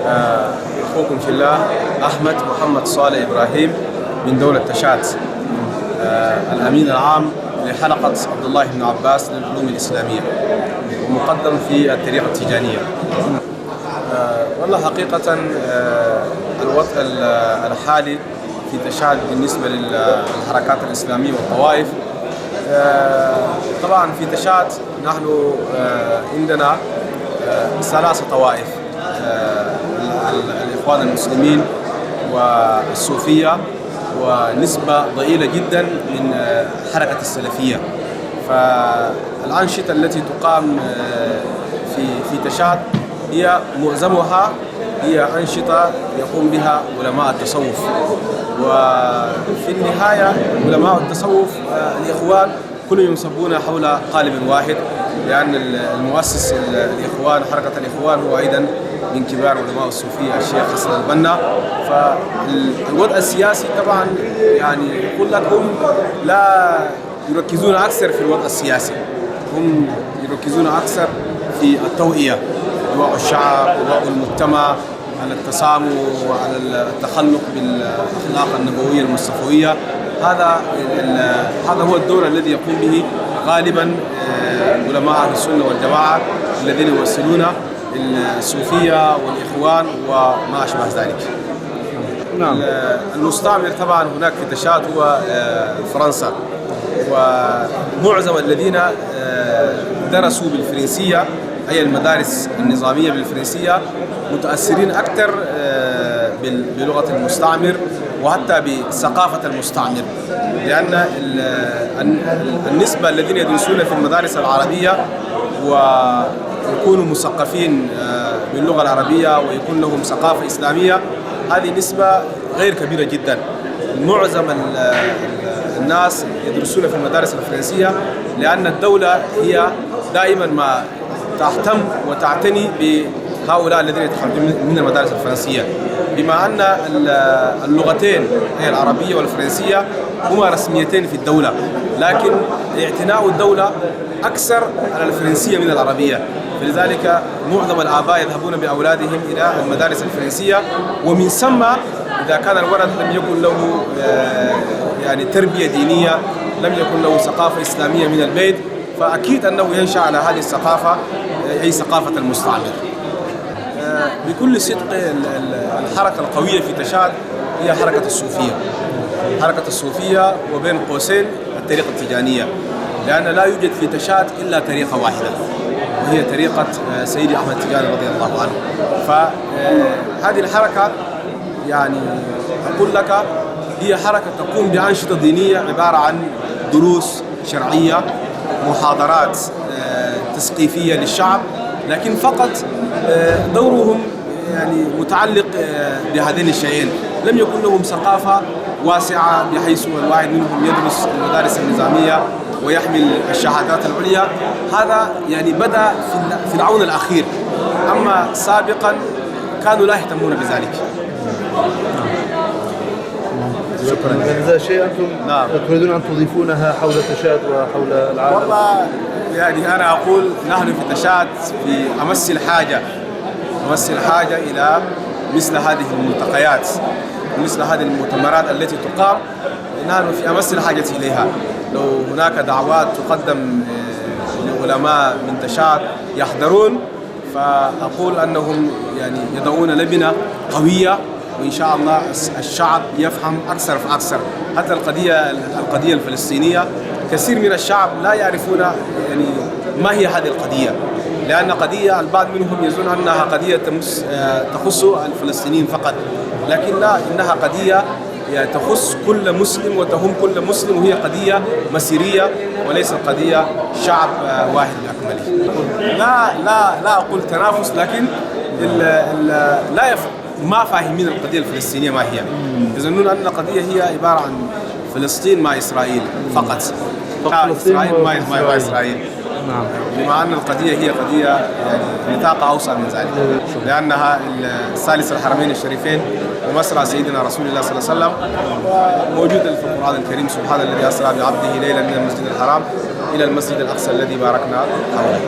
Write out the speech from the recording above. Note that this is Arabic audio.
أخوكم في الله أحمد محمد صالح إبراهيم من دولة تشاد، الأمين العام لحلقة عبد الله بن عباس للعلوم الإسلامية، ومقدم في الطريقة التيجانية. والله حقيقة الوضع الحالي في تشاد بالنسبة للحركات الإسلامية والطوائف، طبعا في تشاد نحن عندنا ثلاث طوائف: الإخوان المسلمين والصوفية ونسبة ضئيلة جدا من حركة السلفية. فالأنشطة التي تقام في تشاد هي معظمها هي أنشطة يقوم بها علماء التصوف، وفي النهاية علماء التصوف الإخوان كلهم ينصبون حول قالب واحد، لأن المؤسس الإخوان حركة الإخوان هو أيضا من كبار علماء الصوفية الشيخ حسن البنا. فالوضع السياسي طبعا يعني يقول لك هم لا يركزون أكثر في الوضع السياسي، هم يركزون أكثر في التوعية، وعي الشعب ووعي المجتمع على التسامح وعلى التخلق بالأخلاق النبوية المصطفوية. هذا هو الدور الذي يقوم به غالبا علماء أهل السنة والجماعة الذين يمثلون الصوفية والإخوان وما أشبه ذلك. نعم. المستعمر طبعا هناك في تشاد هو فرنسا، ومعظم الذين درسوا بالفرنسية أي المدارس النظامية بالفرنسية متأثرين أكثر بلغة المستعمر وحتى بثقافة المستعمر، لأن النسبة الذين يدرسون في المدارس العربية ويكونوا مثقفين باللغة العربية ويكون لهم ثقافة إسلامية، هذه نسبة غير كبيرة جدا. معظم الناس يدرسون في المدارس الفرنسية لأن الدولة هي دائما ما تهتم وتعتني بهؤلاء الذين يتخرجون من المدارس الفرنسية، بما أن اللغتين هي العربية والفرنسية هما رسميتين في الدولة، لكن اعتناء الدولة أكثر على الفرنسية من العربية. فلذلك معظم الآباء يذهبون بأولادهم إلى المدارس الفرنسية، ومن ثم إذا كان الولد لم يكن له يعني تربية دينية، لم يكن له ثقافة إسلامية من البيت، فأكيد أنه ينشأ على هذه الثقافة أي ثقافة المستعمر. بكل صدق الحركة القوية في تشاد هي حركة الصوفية، حركة الصوفية وبين قوسين الطريقة التيجانية، لأن لا يوجد في تشاد إلا طريقة واحدة وهي طريقة سيدي أحمد التيجاني رضي الله عنه. فهذه الحركة يعني أقول لك هي حركة تقوم بأنشطة دينية عبارة عن دروس شرعية، محاضرات تثقيفية للشعب، لكن فقط دورهم يعني متعلق بهذين الشيئين. لم يكن لهم ثقافة واسعة بحيث الواحد منهم يدرس المدارس النظامية ويحمل الشهادات العليا. هذا يعني بدأ في العون الأخير، أما سابقا كانوا لا يهتمون بذلك. شكرا. إذا شيء أنتم تريدون أن تضيفونها حول تشاد وحول العالم؟ والله يعني أنا أقول نحن في تشاد في أمس الحاجة إلى مثل هذه الملتقيات، مثل هذه المؤتمرات التي تقام، نحن في أمس الحاجة إليها. لو هناك دعوات تقدم لعلماء من تشاد يحضرون، فأقول أنهم يعني يضعون لبنة قوية، وإن شاء الله الشعب يفهم أكثر فأكثر. حتى القضية الفلسطينية كثير من الشعب لا يعرفون يعني ما هي هذه القضية، لأن قضية البعض منهم يظن أنها قضية تخص الفلسطينيين فقط، لكن لا، إنها قضية تخص كل مسلم وتهم كل مسلم، وهي قضية مسيرية وليست قضية شعب واحد بأكمله. لا أقول تنافس، لكن ما فاهمين القضية الفلسطينية ما هي، يظنون أن القضية هي عبارة عن فلسطين مع إسرائيل فقط، إسرائيل مع إسرائيل. نعم. بما أن القضية هي قضية يعني نطاق أوسع من ذلك، لأنها ثالث الحرمين الشريفين ومسرى سيدنا رسول الله صلى الله عليه وسلم، وموجودة في القرآن الكريم: سبحان الذي أسرى بعبده ليلا من المسجد الحرام إلى المسجد الأقصى الذي باركنا حوله.